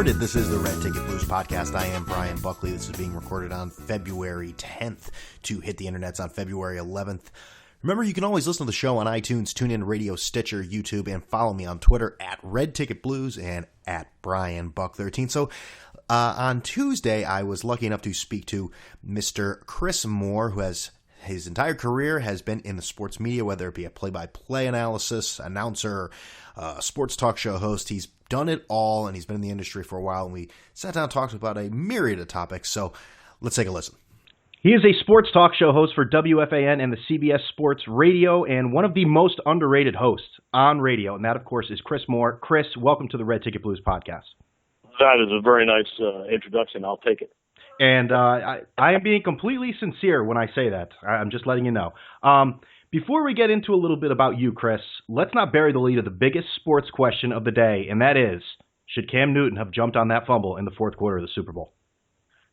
recorded. This is the Red Ticket Blues podcast. I am Brian Buckley. This is being recorded on February 10th to hit the internets on February 11th. Remember, you can always listen to the show on iTunes, TuneIn Radio, Stitcher, YouTube, and follow me on Twitter at Red Ticket Blues and at Brian Buck 13. So on Tuesday, I was lucky enough to speak to Mr. Chris Moore, who has his entire career has been in the sports media, whether it be a play-by-play analysis, announcer, sports talk show host. He's done it all, and he's been in the industry for a while, and we sat down and talked about a myriad of topics. So let's take a listen. He is a sports talk show host for WFAN and the CBS Sports Radio, and one of the most underrated hosts on radio, and that, of course, is Chris Moore. Chris, welcome to the Red Ticket Blues podcast. That is a very nice introduction. I'll take it. And I am being completely sincere when I say that. I'm just letting you know. Before we get into a little bit about you, Chris, let's not bury the lead of the biggest sports question of the day, and that is, should Cam Newton have jumped on that fumble in the fourth quarter of the Super Bowl?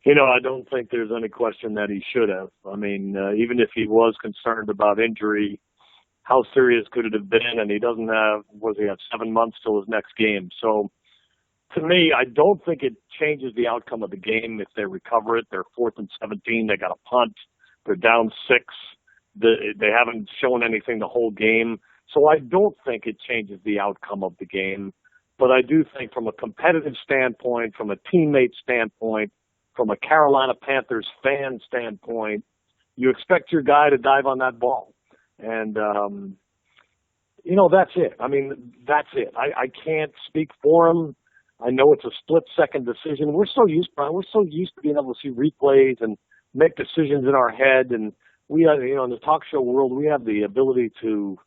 You know, I don't think there's any question that he should have. I mean, even if he was concerned about injury, how serious could it have been? And he doesn't have, he have 7 months till his next game. So, to me, I don't think it changes the outcome of the game if they recover it. They're 4th and 17. They got a punt. They're down 6. They haven't shown anything the whole game. So I don't think it changes the outcome of the game. But I do think from a competitive standpoint, from a teammate standpoint, from a Carolina Panthers fan standpoint, you expect your guy to dive on that ball. And, that's it. I mean, that's it. I can't speak for him. I know it's a split-second decision. We're so used to being able to see replays and make decisions in our head. And we, in the talk show world, we have the ability to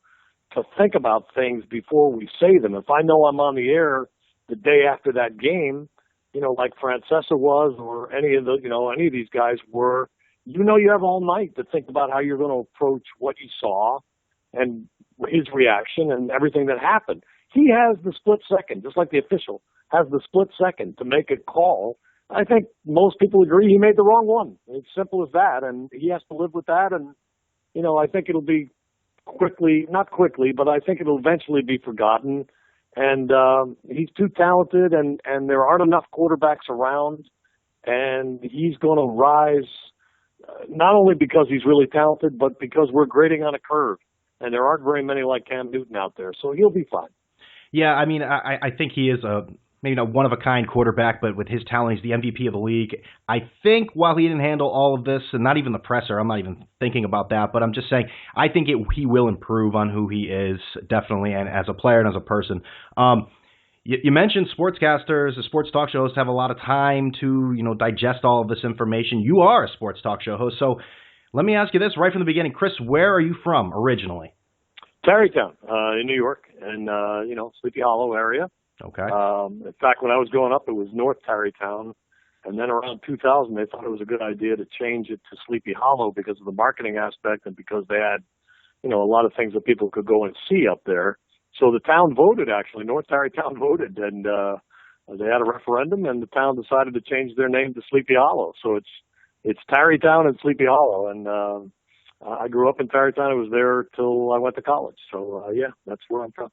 think about things before we say them. If I know I'm on the air the day after that game, like Francesa was, or any of these guys were, you have all night to think about how you're going to approach what you saw and his reaction and everything that happened. He has the split second, just like the official has the split second to make a call. I think most people agree he made the wrong one. It's simple as that, and he has to live with that. And, I think it'll be not quickly, but I think it'll eventually be forgotten. And he's too talented, and there aren't enough quarterbacks around. And he's going to rise not only because he's really talented, but because we're grading on a curve. And there aren't very many like Cam Newton out there, so he'll be fine. Yeah, I mean, I think he is maybe not one-of-a-kind quarterback, but with his talent, he's the MVP of the league. I think while he didn't handle all of this, and not even the presser, I'm not even thinking about that, but I'm just saying I think he will improve on who he is, definitely, and as a player and as a person. You mentioned sportscasters, the sports talk show hosts have a lot of time to digest all of this information. You are a sports talk show host, so let me ask you this right from the beginning. Chris, where are you from originally? Tarrytown, in New York, and Sleepy Hollow area. Okay. In fact, when I was growing up, it was North Tarrytown, and then around 2000, they thought it was a good idea to change it to Sleepy Hollow because of the marketing aspect and because they had, a lot of things that people could go and see up there. So the town voted, actually. North Tarrytown voted, and they had a referendum, and the town decided to change their name to Sleepy Hollow. So it's Tarrytown and Sleepy Hollow, and I grew up in Tarrytown. I was there till I went to college. So, that's where I'm from.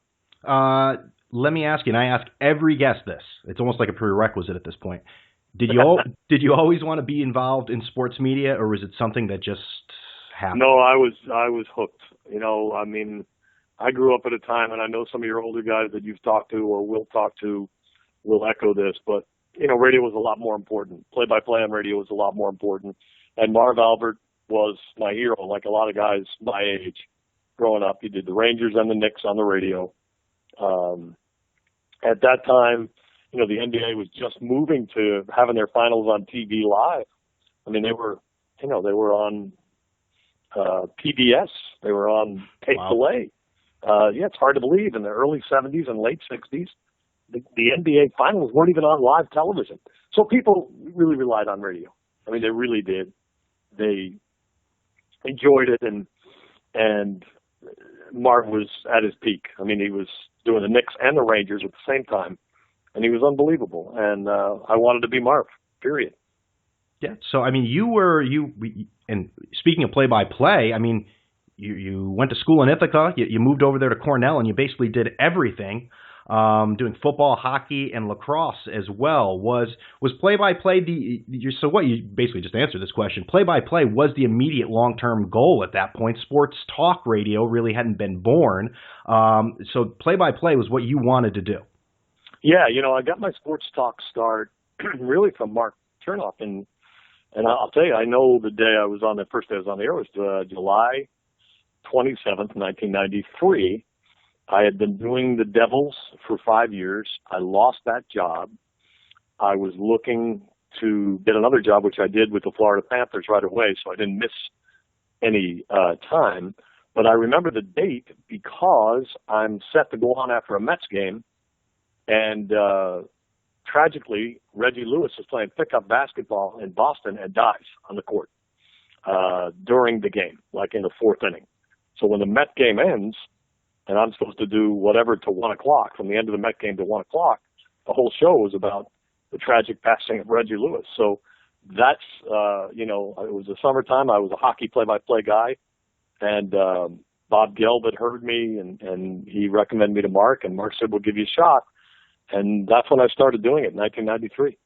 Let me ask you, and I ask every guest this. It's almost like a prerequisite at this point. Did you always want to be involved in sports media, or was it something that just happened? No, I was hooked. I mean, I grew up at a time, and I know some of your older guys that you've talked to or will talk to will echo this, but, radio was a lot more important. Play-by-play on radio was a lot more important. And Marv Albert was my hero, like a lot of guys my age growing up. He did the Rangers and the Knicks on the radio. At that time, the NBA was just moving to having their finals on TV live. I mean, they were on PBS. They were on tape delay. It's hard to believe in the early 70s and late 60s, the NBA finals weren't even on live television. So people really relied on radio. I mean, they really did. They enjoyed it, and Marv was at his peak. I mean, he was doing the Knicks and the Rangers at the same time, and he was unbelievable. And I wanted to be Marv, period. Yeah. So, I mean, and speaking of play-by-play, I mean, you went to school in Ithaca, you moved over there to Cornell, and you basically did everything. doing football, hockey, and lacrosse as well. Was play-by-play so what, you basically just answered this question. Play-by-play was the immediate long-term goal at that point. Sports talk radio really hadn't been born. So play-by-play was what you wanted to do. Yeah, I got my sports talk start really from Mark Chernoff, and I'll tell you, I know the day I was on the first day I was on the air was July 27th, 1993. I had been doing the Devils for 5 years. I lost that job. I was looking to get another job, which I did with the Florida Panthers right away, so I didn't miss any time. But I remember the date because I'm set to go on after a Mets game, and tragically, Reggie Lewis is playing pickup basketball in Boston and dies on the court during the game, like in the fourth inning. So when the Met game ends, and I'm supposed to do whatever to 1 o'clock, from the end of the Met game to 1 o'clock, the whole show was about the tragic passing of Reggie Lewis. So that's, it was the summertime. I was a hockey play-by-play guy, and Bob Gelb had heard me, and he recommended me to Mark, and Mark said, we'll give you a shot. And that's when I started doing it in 1993.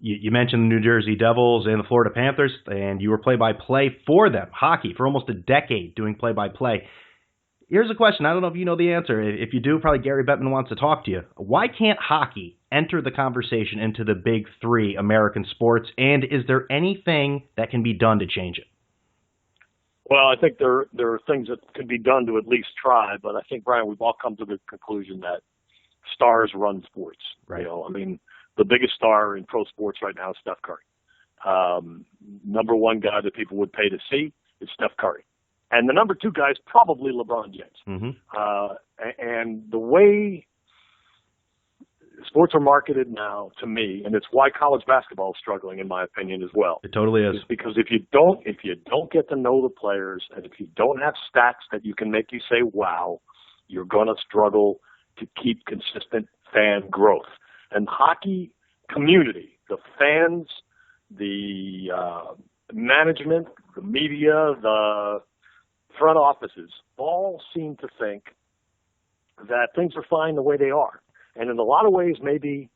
You mentioned the New Jersey Devils and the Florida Panthers, and you were play-by-play for them, hockey, for almost a decade doing play-by-play. Here's a question. I don't know if you know the answer. If you do, probably Gary Bettman wants to talk to you. Why can't hockey enter the conversation into the big three American sports, and is there anything that can be done to change it? Well, I think there are things that could be done to at least try, but I think, Brian, we've all come to the conclusion that stars run sports. Right. The biggest star in pro sports right now is Steph Curry. Number one guy that people would pay to see is Steph Curry. And the number two guy is probably LeBron James. Mm-hmm. And the way sports are marketed now, to me, and it's why college basketball is struggling, in my opinion, as well. It totally is. Because if you don't get to know the players, and if you don't have stats that you can make you say, wow, you're going to struggle to keep consistent fan growth. And the hockey community, the fans, the management, the media, the front offices, all seem to think that things are fine the way they are. And in a lot of ways, maybe,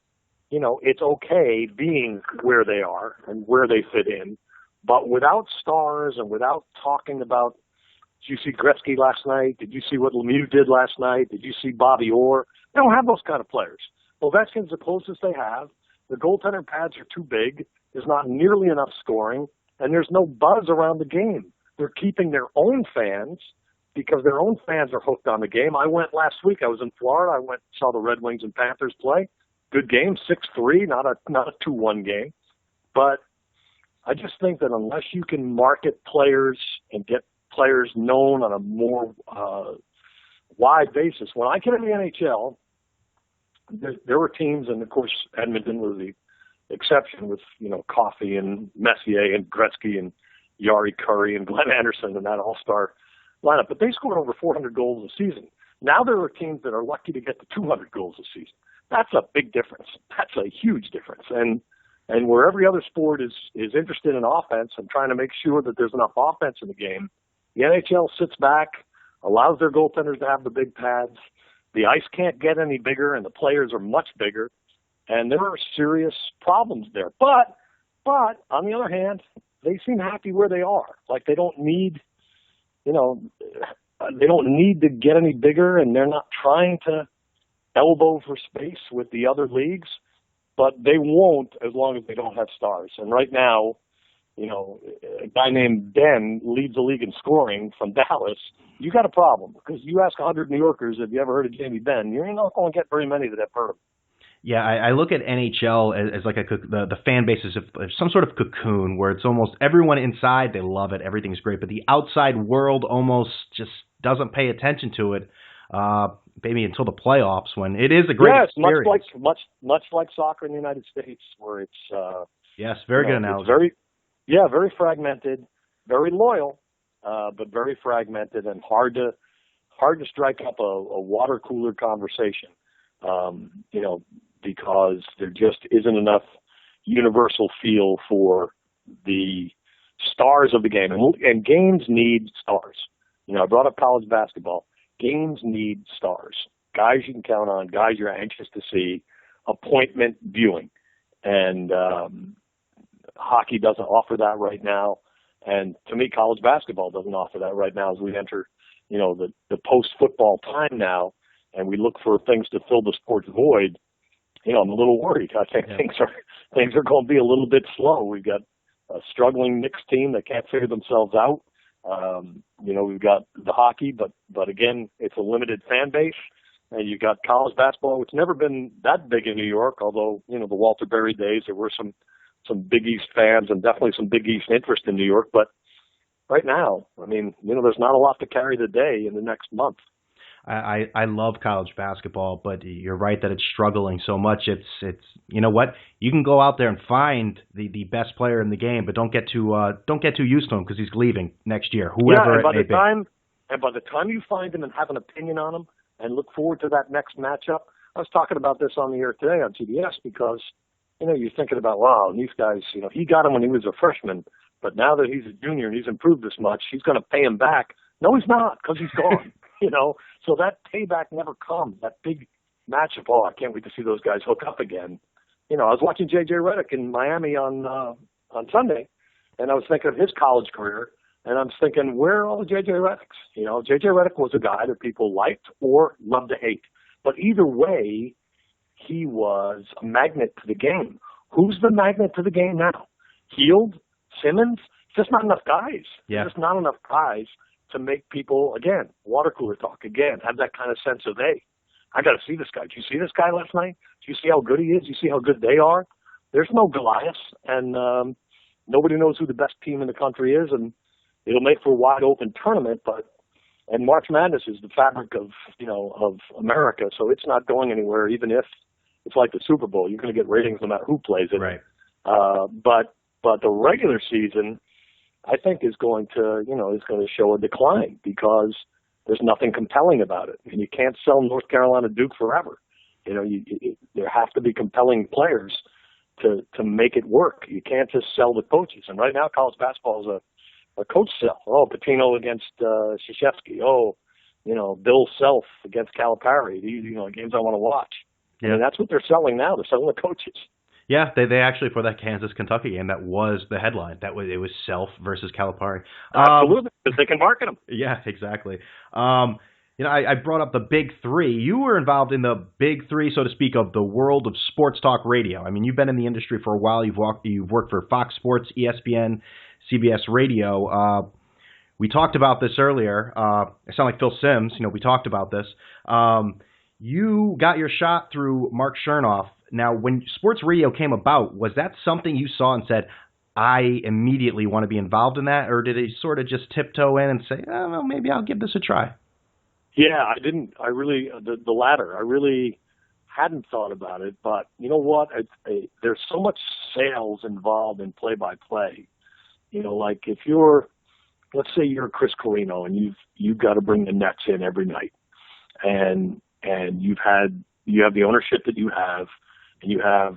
it's okay being where they are and where they fit in. But without stars and without talking about, did you see Gretzky last night? Did you see what Lemieux did last night? Did you see Bobby Orr? They don't have those kind of players. Ovechkin's the closest they have. The goaltender pads are too big. There's not nearly enough scoring, and there's no buzz around the game. They're keeping their own fans because their own fans are hooked on the game. I went last week. I was in Florida. I went and saw the Red Wings and Panthers play. Good game, 6-3, not a 2-1 game. But I just think that unless you can market players and get players known on a more wide basis. When I came in the NHL, there were teams, and of course Edmonton was the exception with, Coffey and Messier and Gretzky and Yari Curry and Glenn Anderson and that all-star lineup. But they scored over 400 goals a season. Now there are teams that are lucky to get to 200 goals a season. That's a big difference. That's a huge difference. And where every other sport is interested in offense and trying to make sure that there's enough offense in the game, the NHL sits back, allows their goaltenders to have the big pads. The ice can't get any bigger, and the players are much bigger. And there are serious problems there. But on the other hand, they seem happy where they are. Like they don't need, they don't need to get any bigger, and they're not trying to elbow for space with the other leagues. But they won't as long as they don't have stars. And right now, a guy named Ben leads the league in scoring from Dallas. You got a problem because you ask 100 New Yorkers, have you ever heard of Jamie Benn? You're not going to get very many that have heard of him. Yeah, I look at NHL as like the fan base is some sort of cocoon where it's almost everyone inside, they love it, everything's great, but the outside world almost just doesn't pay attention to it, maybe until the playoffs when it is a great experience. Much like soccer in the United States where it's yes, very good analogy. Very fragmented, very loyal, but very fragmented and hard to strike up a water cooler conversation. Because there just isn't enough universal feel for the stars of the game. And games need stars. I brought up college basketball. Games need stars. guys you can count on, guys you're anxious to see, appointment viewing. And hockey doesn't offer that right now. And to me, college basketball doesn't offer that right now as we enter, the post-football time now, and we look for things to fill the sports void. I'm a little worried. I think things are going to be a little bit slow. We've got a struggling Knicks team that can't figure themselves out. We've got the hockey, but again, it's a limited fan base. And you've got college basketball, which never been that big in New York, although, the Walter Berry days, there were some Big East fans and definitely some Big East interest in New York. But right now, there's not a lot to carry the day in the next month. I love college basketball, but you're right that it's struggling so much. It's you know what? You can go out there and find the best player in the game, but don't get too used to him because he's leaving next year. Whoever by the time you find him and have an opinion on him and look forward to that next matchup, I was talking about this on the air today on CBS because you're thinking about, wow, these guys, he got him when he was a freshman, but now that he's a junior and he's improved this much, he's going to pay him back. No, he's not, because he's gone. So that payback never comes. That big matchup. Oh, I can't wait to see those guys hook up again. I was watching J.J. Redick in Miami on Sunday, and I was thinking of his college career, and I'm thinking, where are all the J.J. Redicks? J.J. Redick was a guy that people liked or loved to hate, but either way, he was a magnet to the game. Who's the magnet to the game now? Hield? Simmons? Just not enough guys. Yeah. Just not enough guys to make people, again, water cooler talk, again, have that kind of sense of, hey, I got to see this guy. Did you see this guy last night? Did you see how good he is? Did you see how good they are? There's no Goliath, and nobody knows who the best team in the country is, and it'll make for a wide open tournament, and March Madness is the fabric of America, so it's not going anywhere, even if it's like the Super Bowl. You're going to get ratings no matter who plays it. Right. But the regular season, I think, is going to show a decline because there's nothing compelling about it. And you can't sell North Carolina Duke forever. There have to be compelling players to make it work. You can't just sell the coaches. And right now, college basketball is a coach sell. Oh, Pitino against Krzyzewski. Oh, Bill Self against Calipari. These games I want to watch. Yeah. That's what they're selling now. They're selling the coaches. Yeah, they actually, for that Kansas-Kentucky game, that was the headline. It was Self versus Calipari. Absolutely, because they can market them. Yeah, exactly. I brought up the Big Three. You were involved in the Big Three, so to speak, of the world of sports talk radio. You've been in the industry for a while. You've worked for Fox Sports, ESPN, CBS Radio. We talked about this earlier. I sound like Phil Simms. We talked about this. You got your shot through Mark Chernoff. Now, when sports radio came about, was that something you saw and said, I immediately want to be involved in that? Or did it sort of just tiptoe in and say, oh, well, maybe I'll give this a try? Yeah, I didn't. I really, the latter. I really hadn't thought about it. But you know what? There's so much sales involved in play-by-play. Like if let's say you're Chris Carino and you've got to bring the Nets in every night. And you have the ownership that you have, and you have,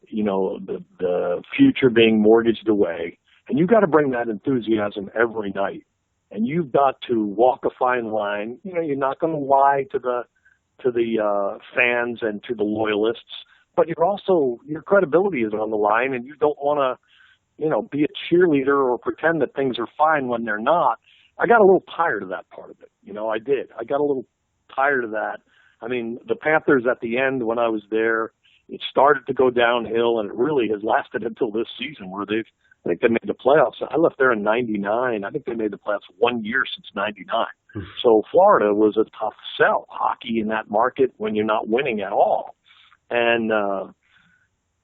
the future being mortgaged away, and you've got to bring that enthusiasm every night. And you've got to walk a fine line. You're not going to lie to the fans and to the loyalists, but your credibility is on the line, and you don't want to, be a cheerleader or pretend that things are fine when they're not. I got a little tired of that part of it. I did. I got a little tired of that. The Panthers at the end when I was there, it started to go downhill, and it really has lasted until this season where I think they made the playoffs. I left there in 99. I think they made the playoffs 1 year since 99. So Florida was a tough sell, hockey in that market when you're not winning at all. And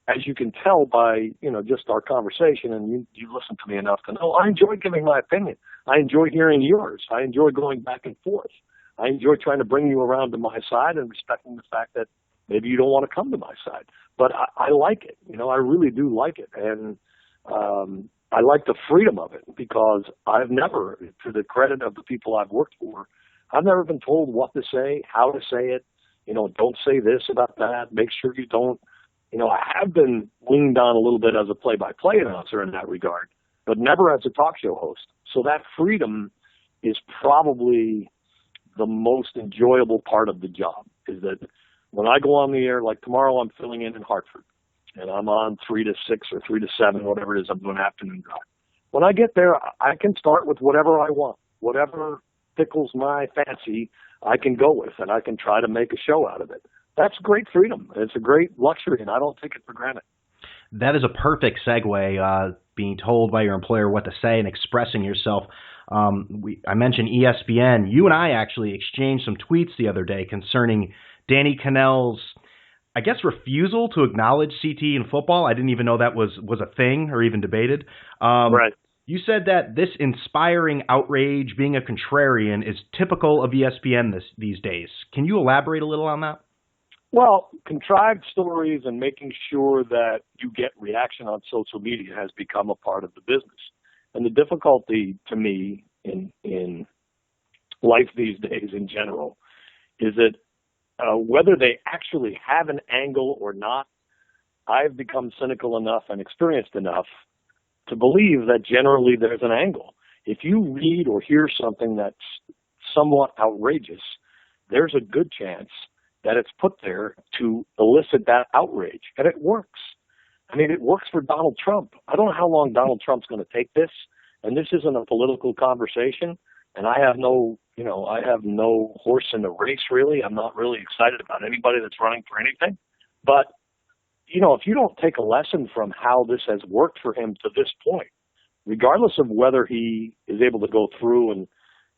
as you can tell by, just our conversation, and you listen to me enough to know, I enjoy giving my opinion. I enjoy hearing yours. I enjoy going back and forth. I enjoy trying to bring you around to my side and respecting the fact that maybe you don't want to come to my side. But I like it. I really do like it. And I like the freedom of it because I've never, to the credit of the people I've worked for, I've never been told what to say, how to say it. Don't say this about that. Make sure you don't. I have been leaned on a little bit as a play-by-play announcer in that regard, but never as a talk show host. So that freedom is probably the most enjoyable part of the job, is that when I go on the air, like tomorrow I'm filling in Hartford, and I'm on 3 to 6 or 3 to 7, whatever it is, I'm doing afternoon drive. When I get there, I can start with whatever I want. Whatever tickles my fancy, I can go with, and I can try to make a show out of it. That's great freedom. It's a great luxury, and I don't take it for granted. That is a perfect segue, being told by your employer what to say and expressing yourself. I mentioned ESPN. You and I actually exchanged some tweets the other day concerning Danny Kanell's, I guess, refusal to acknowledge CTE in football. I didn't even know that was a thing or even debated. Right. You said that this inspiring outrage, being a contrarian, is typical of ESPN these days. Can you elaborate a little on that? Well, contrived stories and making sure that you get reaction on social media has become a part of the business. And the difficulty to me in life these days in general is that whether they actually have an angle or not, I've become cynical enough and experienced enough to believe that generally there's an angle. If you read or hear something that's somewhat outrageous, there's a good chance that it's put there to elicit that outrage. And it works. I mean, it works for Donald Trump. I don't know how long Donald Trump's going to take this. And this isn't a political conversation. And I have no horse in the race, really. I'm not really excited about anybody that's running for anything. But, if you don't take a lesson from how this has worked for him to this point, regardless of whether he is able to go through and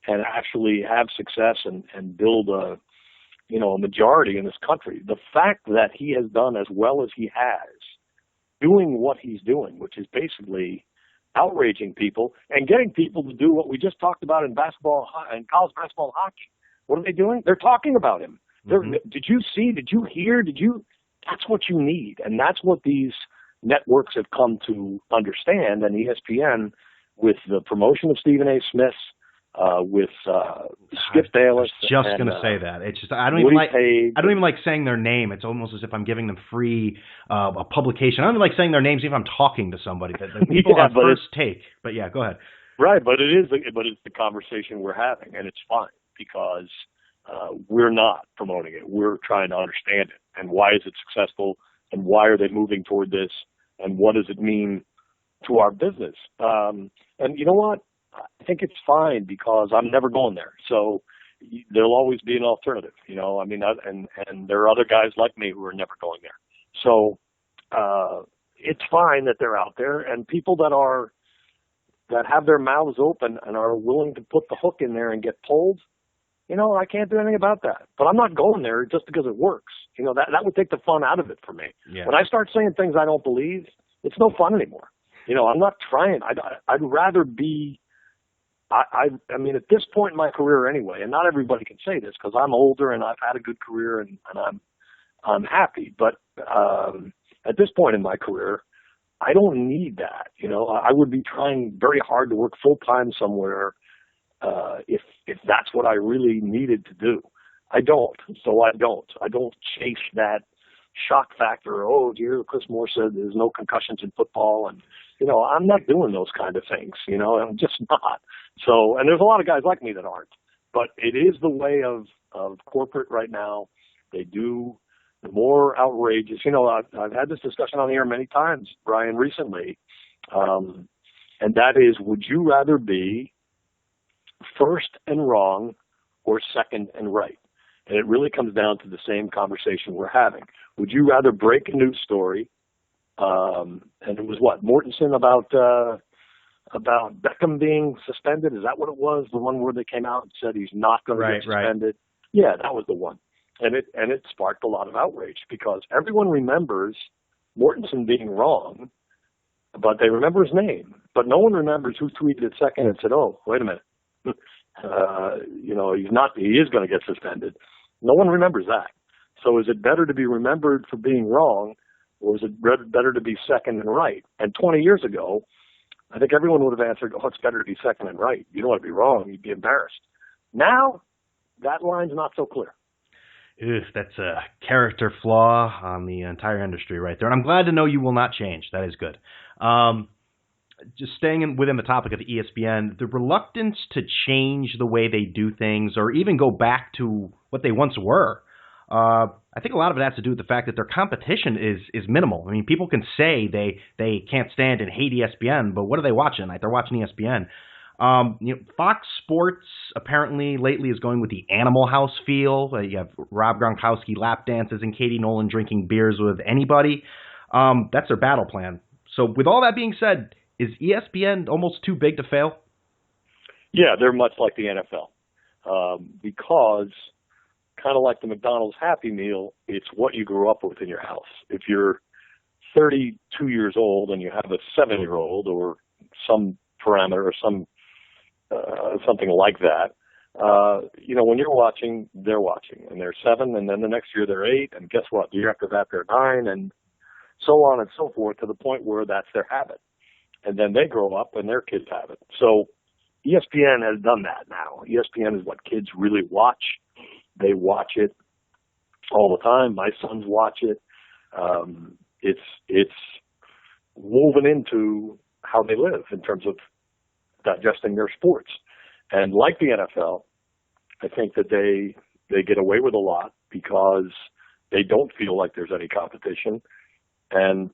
actually have success and build a majority in this country, the fact that he has done as well as he has, doing what he's doing, which is basically outraging people and getting people to do what we just talked about in basketball and college basketball and hockey. What are they doing? They're talking about him. Mm-hmm. Did you see? Did you hear? That's what you need. And that's what these networks have come to understand. And ESPN, with the promotion of Stephen A. Smith, with Skip Bayless. Just going to say that. It's just I don't even like saying their name. It's almost as if I'm giving them free a publication. I don't even like saying their names even if I'm talking to somebody. The people on first take. But yeah, go ahead. Right, but it's the conversation we're having, and it's fine because we're not promoting it. We're trying to understand it, and why is it successful, and why are they moving toward this, and what does it mean to our business? And you know what? I think it's fine because I'm never going there. So there'll always be an alternative, and there are other guys like me who are never going there. So it's fine that they're out there, and people that have their mouths open and are willing to put the hook in there and get pulled, I can't do anything about that. But I'm not going there just because it works. That would take the fun out of it for me. Yeah. When I start saying things I don't believe, it's no fun anymore. I'm not trying. I'd rather be. I mean, at this point in my career anyway, and not everybody can say this because I'm older and I've had a good career and I'm happy. But at this point in my career, I don't need that. I would be trying very hard to work full time somewhere if that's what I really needed to do. I don't. So I don't chase that shock factor. Oh, dear, Chris Moore said there's no concussions in football, and I'm not doing those kind of things. I'm just not. So, and there's a lot of guys like me that aren't. But it is the way of corporate right now. They do the more outrageous. I've had this discussion on the air many times, Brian, recently, and that is: would you rather be first and wrong or second and right? And it really comes down to the same conversation we're having. Would you rather break a news story? And it was Mortensen about Beckham being suspended. Is that what it was? The one where they came out and said he's not going to get suspended. Right. Yeah, that was the one. And it sparked a lot of outrage because everyone remembers Mortensen being wrong, but they remember his name. But no one remembers who tweeted it second and said, "Oh, wait a minute, he is going to get suspended." No one remembers that. So is it better to be remembered for being wrong, or is it better to be second and right? And 20 years ago, I think everyone would have answered, "Oh, it's better to be second and right. You don't want to be wrong. You'd be embarrassed." Now, that line's not so clear. That's a character flaw on the entire industry right there. And I'm glad to know you will not change. That is good. just staying within the topic of the ESPN, the reluctance to change the way they do things or even go back to what they once were. I think a lot of it has to do with the fact that their competition is minimal. I mean, people can say they can't stand and hate ESPN, but what are they watching? Like, they're watching ESPN. Fox Sports apparently lately is going with the Animal House feel. You have Rob Gronkowski lap dances and Katie Nolan drinking beers with anybody. That's their battle plan. So with all that being said, is ESPN almost too big to fail? Yeah, they're much like the NFL because kind of like the McDonald's Happy Meal, it's what you grew up with in your house. If you're 32 years old and you have a 7-year-old or some parameter or something like that, when you're watching, they're watching, and they're 7, and then the next year they're 8, and guess what? The year after that they're 9, and so on and so forth, to the point where that's their habit. And then they grow up and their kids have it. So ESPN has done that now. ESPN is what kids really watch. They watch it all the time. My sons watch it. It's woven into how they live in terms of digesting their sports. And like the NFL, I think that they get away with a lot because they don't feel like there's any competition. And,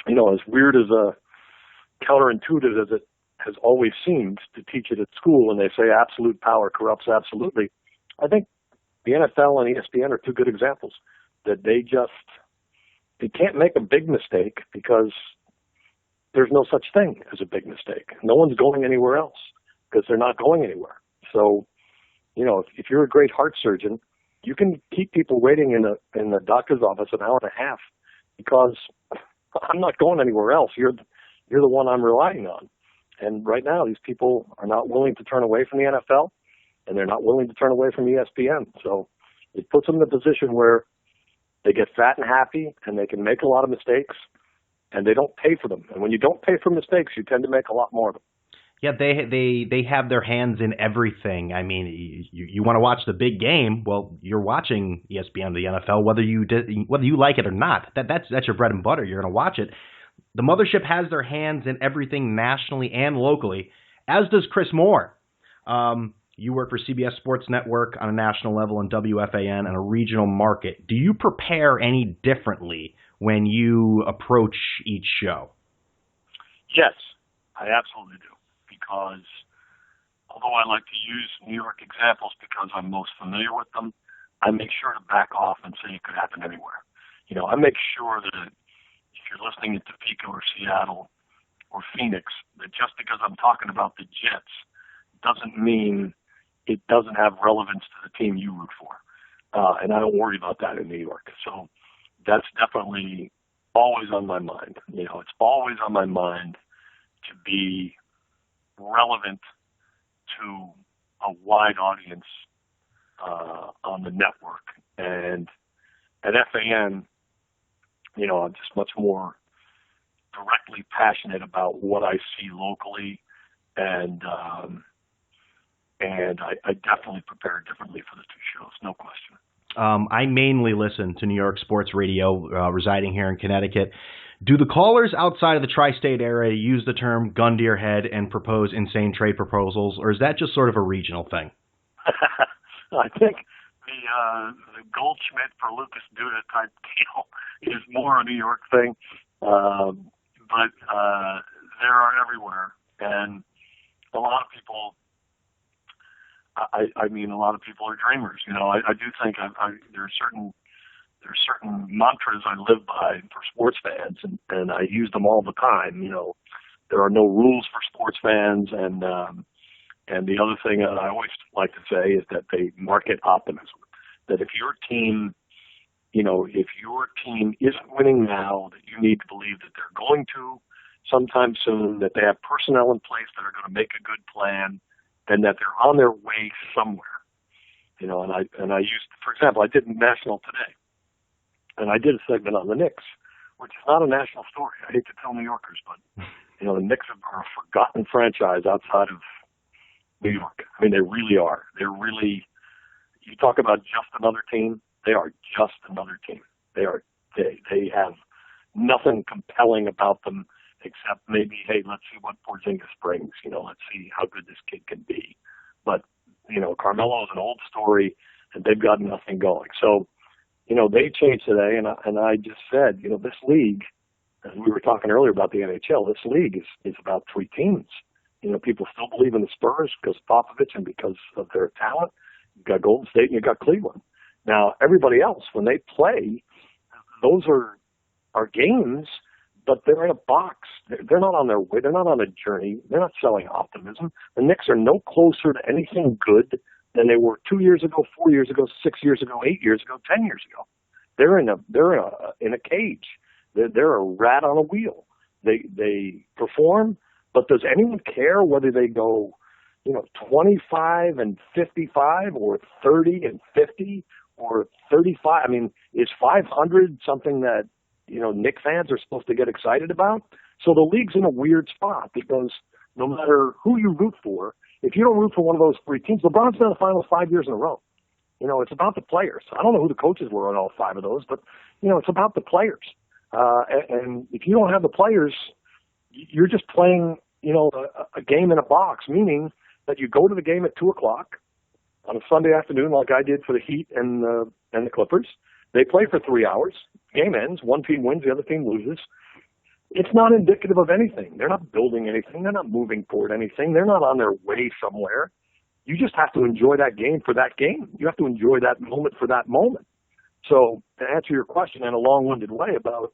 as weird as counterintuitive as it has always seemed to teach it at school, and they say absolute power corrupts absolutely, I think the NFL and ESPN are two good examples that they can't make a big mistake because there's no such thing as a big mistake. No one's going anywhere else because they're not going anywhere. So, if you're a great heart surgeon, you can keep people waiting in the doctor's office an hour and a half because I'm not going anywhere else. You're the one I'm relying on. And right now, these people are not willing to turn away from the NFL, and they're not willing to turn away from ESPN. So it puts them in a position where they get fat and happy, and they can make a lot of mistakes, and they don't pay for them. And when you don't pay for mistakes, you tend to make a lot more of them. Yeah, they have their hands in everything. I mean, you want to watch the big game, well, you're watching ESPN, the NFL, whether you like it or not. That's your bread and butter. You're going to watch it. The mothership has their hands in everything nationally and locally, as does Chris Moore. You work for CBS Sports Network on a national level and WFAN on a regional market. Do you prepare any differently when you approach each show? Yes, I absolutely do. Because although I like to use New York examples because I'm most familiar with them, I make sure to back off and say it could happen anywhere. I make sure that if you're listening in Topeka or Seattle or Phoenix, that just because I'm talking about the Jets doesn't mean it doesn't have relevance to the team you root for. And I don't worry about that in New York. So that's definitely always on my mind. It's always on my mind to be relevant to a wide audience on the network. And at FAN, I'm just much more directly passionate about what I see locally, and I definitely prepare differently for the two shows, no question. I mainly listen to New York sports radio, residing here in Connecticut. Do the callers outside of the tri-state area use the term gun to your head and propose insane trade proposals, or is that just sort of a regional thing? I think the Goldschmidt for Lucas Duda type deal is more a New York thing, but there are everywhere, and a lot of people. I mean, a lot of people are dreamers. I do think there are certain mantras I live by for sports fans, and I use them all the time. There are no rules for sports fans, and the other thing that I always like to say is that they market optimism. That if your team isn't winning now, that you need to believe that they're going to sometime soon, that they have personnel in place that are going to make a good plan, and that they're on their way somewhere. And I used, for example, I did National Today. And I did a segment on the Knicks, which is not a national story. I hate to tell New Yorkers, but, the Knicks are a forgotten franchise outside of New York. I mean, they really are. They're really, you talk about just another team, they are just another team. They have nothing compelling about them except maybe, hey, let's see what Porzingis brings. Let's see how good this kid can be. But, Carmelo is an old story, and they've got nothing going. So, they changed today, and I just said, this league, as we were talking earlier about the NHL, this league is about three teams. People still believe in the Spurs because of Popovich and because of their talent. You've got Golden State and you've got Cleveland. Now, everybody else, when they play, those are games, but they're in a box. They're not on their way. They're not on a journey. They're not selling optimism. The Knicks are no closer to anything good than they were 2 years ago, 4 years ago, 6 years ago, 8 years ago, 10 years ago. They're in a cage. They're a rat on a wheel. They perform, but does anyone care whether they go, 25 and 55 or 30 and 50 or 35? I mean, is 500 something that, Knicks fans are supposed to get excited about? So the league's in a weird spot because no matter who you root for, if you don't root for one of those three teams, LeBron's been in the finals 5 years in a row. It's about the players. I don't know who the coaches were on all five of those, but, it's about the players. And if you don't have the players, you're just playing, a game in a box, meaning that you go to the game at 2:00 on a Sunday afternoon, like I did for the Heat and the Clippers. They play for 3 hours. Game ends. One team wins, the other team loses. It's not indicative of anything. They're not building anything. They're not moving toward anything. They're not on their way somewhere. You just have to enjoy that game for that game. You have to enjoy that moment for that moment. So to answer your question in a long-winded way about,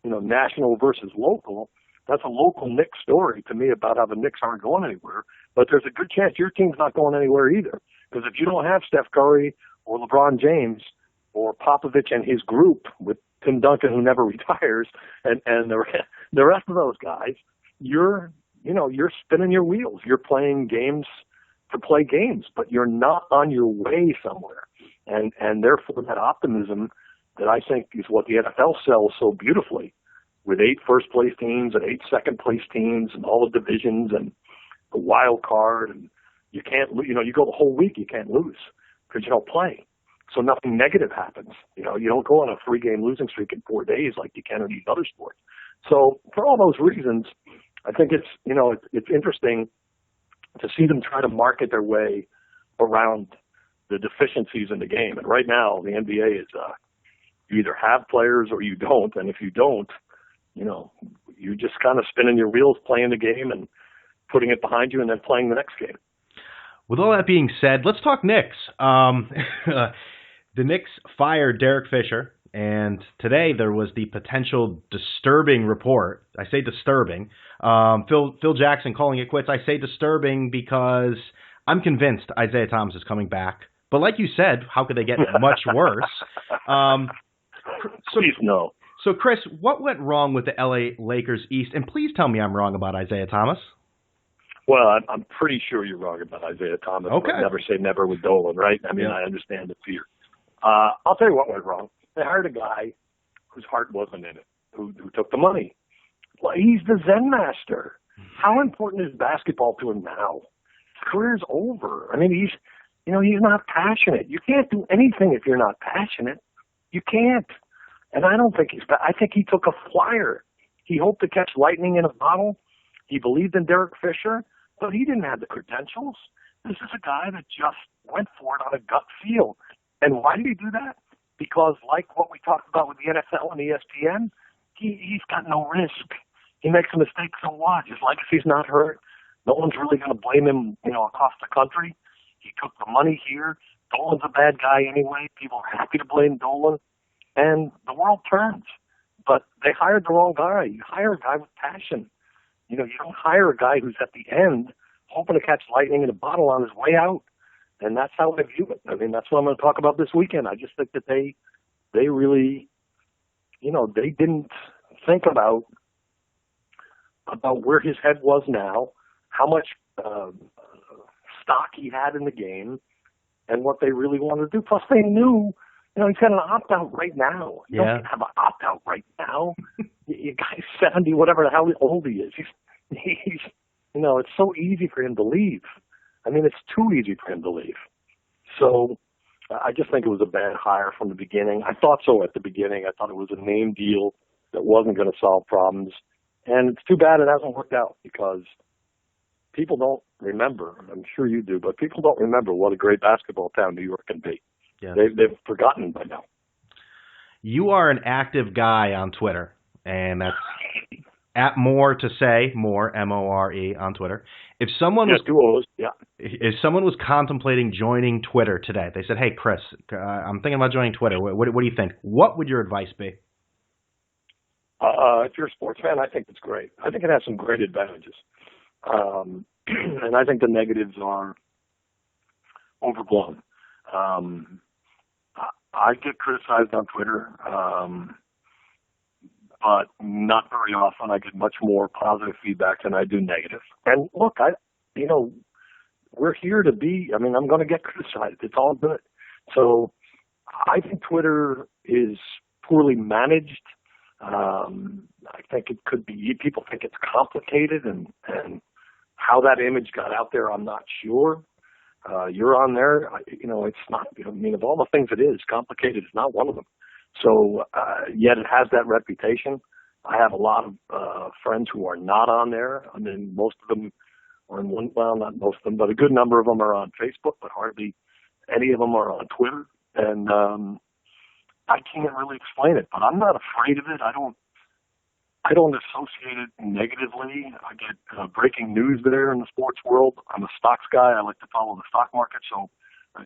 national versus local, that's a local Knicks story to me about how the Knicks aren't going anywhere. But there's a good chance your team's not going anywhere either. Because if you don't have Steph Curry or LeBron James or Popovich and his group with Tim Duncan, who never retires, and the rest of those guys, you're spinning your wheels. You're playing games to play games, but you're not on your way somewhere. And therefore that optimism that I think is what the NFL sells so beautifully, with 8 first-place teams and 8 second-place teams and all the divisions and the wild card, and you can't, you go the whole week, you can't lose because you don't play. So nothing negative happens. You don't go on a 3-game losing streak in 4 days like you can in these other sports. So for all those reasons, I think it's interesting to see them try to market their way around the deficiencies in the game. And right now, the NBA is you either have players or you don't. And if you don't, you're just kind of spinning your wheels, playing the game and putting it behind you and then playing the next game. With all that being said, let's talk Knicks. The Knicks fired Derek Fisher, and today there was the potential disturbing report. I say disturbing. Phil Jackson calling it quits. I say disturbing because I'm convinced Isaiah Thomas is coming back. But like you said, how could they get much worse? Please no. So, Chris, what went wrong with the LA Lakers East? And please tell me I'm wrong about Isaiah Thomas. Well, I'm pretty sure you're wrong about Isaiah Thomas. Okay. But never say never with Dolan, right? I mean, yeah. I understand the fear. I'll tell you what went wrong. They hired a guy whose heart wasn't in it, who took the money. Well, he's the Zen master. How important is basketball to him now? His career's over. I mean, he's not passionate. You can't do anything if you're not passionate. You can't. And I don't think I think he took a flyer. He hoped to catch lightning in a bottle. He believed in Derek Fisher, but he didn't have the credentials. This is a guy that just went for it on a gut feel. And why did he do that? Because like what we talked about with the NFL and ESPN, he's got no risk. He makes a mistake, so what? His legacy's not hurt. No one's really going to blame him, across the country. He took the money here. Dolan's a bad guy anyway. People are happy to blame Dolan. And the world turns. But they hired the wrong guy. You hire a guy with passion. You don't hire a guy who's at the end hoping to catch lightning in a bottle on his way out. And that's how I view it. I mean, that's what I'm going to talk about this weekend. I just think that they really, they didn't think about where his head was now, how much stock he had in the game, and what they really wanted to do. Plus, they knew, he's got an opt-out right now. You don't have an opt-out right now. You guy's 70, whatever the hell old he is. He's it's so easy for him to leave. I mean, it's too easy for him to leave. So I just think it was a bad hire from the beginning. I thought so at the beginning. I thought it was a name deal that wasn't going to solve problems. And it's too bad it hasn't worked out because people don't remember. I'm sure you do, but people don't remember what a great basketball town New York can be. Yeah. They've forgotten by now. You are an active guy on Twitter, and that's at More to Say, More, M-O-R-E, on Twitter. If someone if someone was contemplating joining Twitter today, they said, "Hey, Chris, I'm thinking about joining Twitter. What do you think?" What would your advice be? If you're a sports fan, I think it's great. I think it has some great advantages. And I think the negatives are overblown. I get criticized on Twitter, but not very often. I get much more positive feedback than I do negative. And look, we're here to be, I'm going to get criticized. It's all good. So I think Twitter is poorly managed. I think it could be, people think it's complicated, and how that image got out there, I'm not sure. You're on there, it's not, of all the things it is, complicated is not one of them. So, yet it has that reputation. I have a lot of friends who are not on there. Most of them are not most of them, but a good number of them are on Facebook, but hardly any of them are on Twitter. And I can't really explain it, but I'm not afraid of it. I don't associate it negatively. I get breaking news there in the sports world. I'm a stocks guy. I like to follow the stock market, so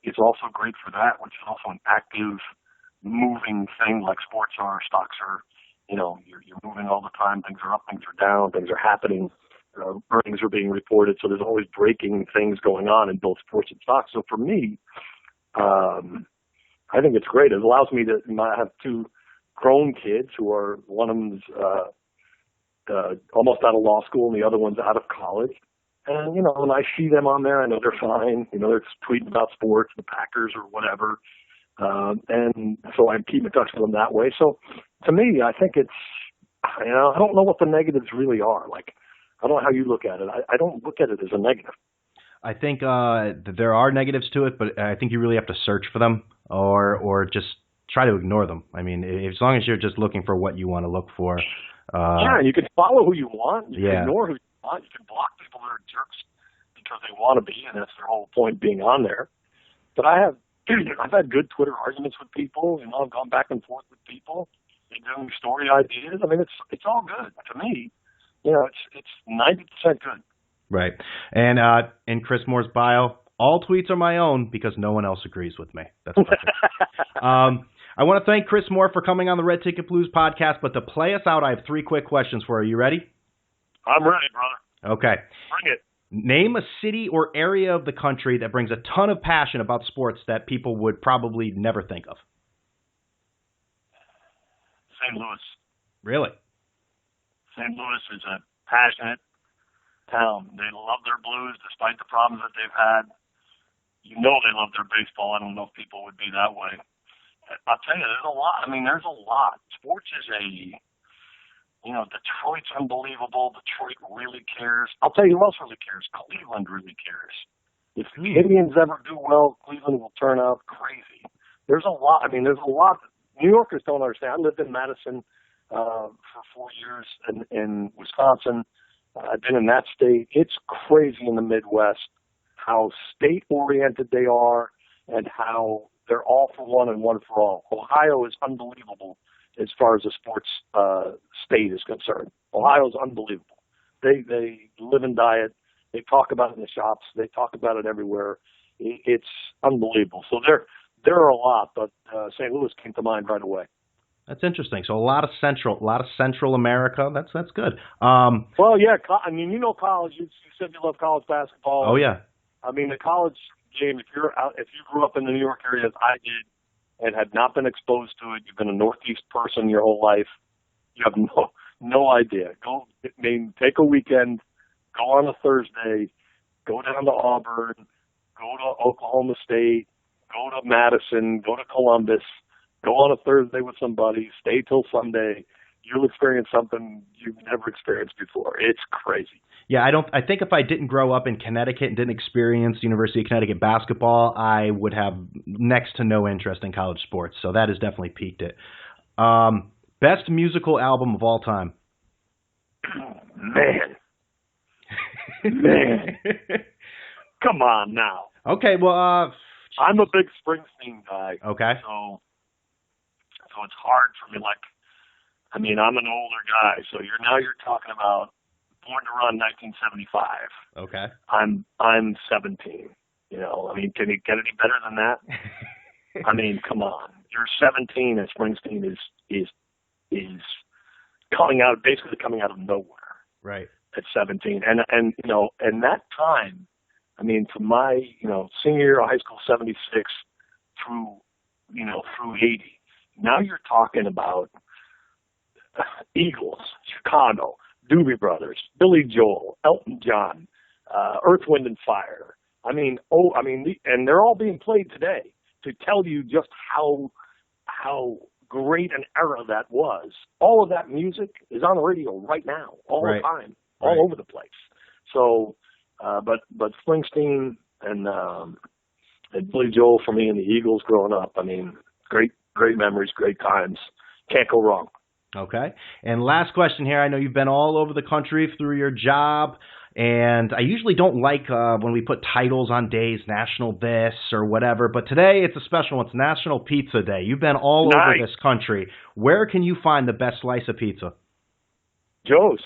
it's also great for that, which is also an active, moving thing like sports are. Stocks are, you're moving all the time. Things are up, things are down, things are happening. Earnings are being reported, so there's always breaking things going on in both sports and stocks. So for me, I think it's great. It allows me to have two grown kids who are, one of them's almost out of law school and the other one's out of college. And, when I see them on there, I know they're fine. They're tweeting about sports, the Packers or whatever. And so I keep in touch with them that way. So to me, I think it's, I don't know what the negatives really are. Like, I don't know how you look at it. I don't look at it as a negative. I think there are negatives to it, but I think you really have to search for them or just try to ignore them. As long as you're just looking for what you want to look for. You can follow who you want. You can ignore who you want. You can block people that are jerks because they want to be, and that's their whole point being on there. But I've had good Twitter arguments with people. I've gone back and forth with people. They give me story ideas. It's all good to me. It's 90% good. Right. And in Chris Moore's bio, all tweets are my own because no one else agrees with me. That's perfect. I want to thank Chris Moore for coming on the Red Ticket Blues podcast, but to play us out, I have 3 quick questions for you. You ready? I'm ready, brother. Okay. Bring it. Name a city or area of the country that brings a ton of passion about sports that people would probably never think of. St. Louis. Really? St. Louis is a passionate town. They love their Blues despite the problems that they've had. They love their baseball. I don't know if people would be that way. I'll tell you, there's a lot. There's a lot. Sports is Detroit's unbelievable. Detroit really cares. I'll tell you who else really cares. Cleveland really cares. If the Indians ever do well, Cleveland will turn out crazy. There's a lot. There's a lot. New Yorkers don't understand. I lived in Madison for 4 years in Wisconsin. I've been in that state. It's crazy in the Midwest how state-oriented they are and how they're all for one and one for all. Ohio is unbelievable as far as the sports state is concerned. Ohio is unbelievable. They live and die it. They talk about it in the shops. They talk about it everywhere. It's unbelievable. So there are a lot, but St. Louis came to mind right away. That's interesting. So a lot of Central America. That's good. Well, yeah. College. You said you love college basketball. Oh yeah. The college game. If you grew up in the New York area as I did, and had not been exposed to it, you've been a Northeast person your whole life. You have no idea. Take a weekend. Go on a Thursday. Go down to Auburn. Go to Oklahoma State. Go to Madison. Go to Columbus. Go on a Thursday with somebody, stay till Sunday. You'll experience something you've never experienced before. It's crazy. Yeah, I think if I didn't grow up in Connecticut and didn't experience University of Connecticut basketball, I would have next to no interest in college sports. So that has definitely piqued it. Best musical album of all time? Man. Come on now. Okay, well, I'm a big Springsteen guy. Okay. So it's hard for me. Like, I mean, I'm an older guy, so you're talking about Born to Run 1975. Okay. I'm 17. You know, I mean, can it get any better than that? I mean, come on. You're 17 and Springsteen is basically coming out of nowhere. Right. At 17. And you know, and that time, I mean, from my, you know, senior year of high school, 76 through 80. Now you're talking about Eagles, Chicago, Doobie Brothers, Billy Joel, Elton John, Earth, Wind and Fire. And they're all being played today to tell you just how great an era that was. All of that music is on the radio right now, all the time, all over the place. So, but Springsteen and Billy Joel for me and the Eagles growing up. I mean, great memories, great times. Can't go wrong. Okay. And last question here. I know you've been all over the country through your job. And I usually don't like when we put titles on days, National this or whatever. But today it's a special one. It's National Pizza Day. You've been all over this country. Where can you find the best slice of pizza? Joe's.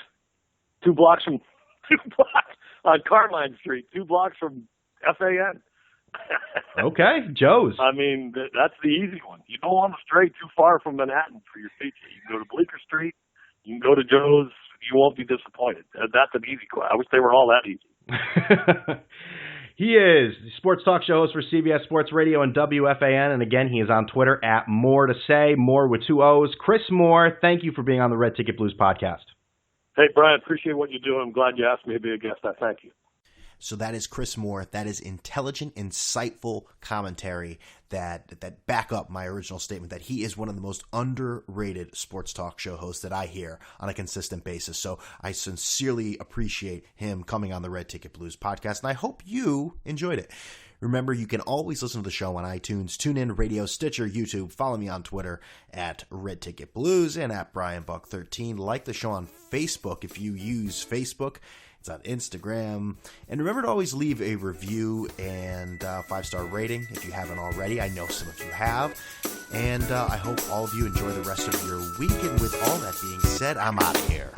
2 blocks on Carline Street. 2 blocks from FAN. Okay, Joe's. I mean, that's the easy one. You don't want to stray too far from Manhattan for your pizza. You can go to Bleecker Street. You can go to Joe's. You won't be disappointed. That's an easy question. I wish they were all that easy. He is the sports talk show host for CBS Sports Radio and WFAN. And again, he is on Twitter at More to Say, More with 2 O's. Chris Moore, thank you for being on the Red Ticket Blues podcast. Hey, Brian, appreciate what you do. I'm glad you asked me to be a guest. I thank you. So that is Chris Moore. That is intelligent, insightful commentary that back up my original statement that he is one of the most underrated sports talk show hosts that I hear on a consistent basis. So I sincerely appreciate him coming on the Red Ticket Blues podcast, and I hope you enjoyed it. Remember, you can always listen to the show on iTunes, TuneIn, Radio, Stitcher, YouTube. Follow me on Twitter at Red Ticket Blues and at BrianBuck13. Like the show on Facebook if you use Facebook. It's on Instagram. And remember to always leave a review and 5-star rating if you haven't already. I know some of you have. And I hope all of you enjoy the rest of your week. And with all that being said, I'm out of here.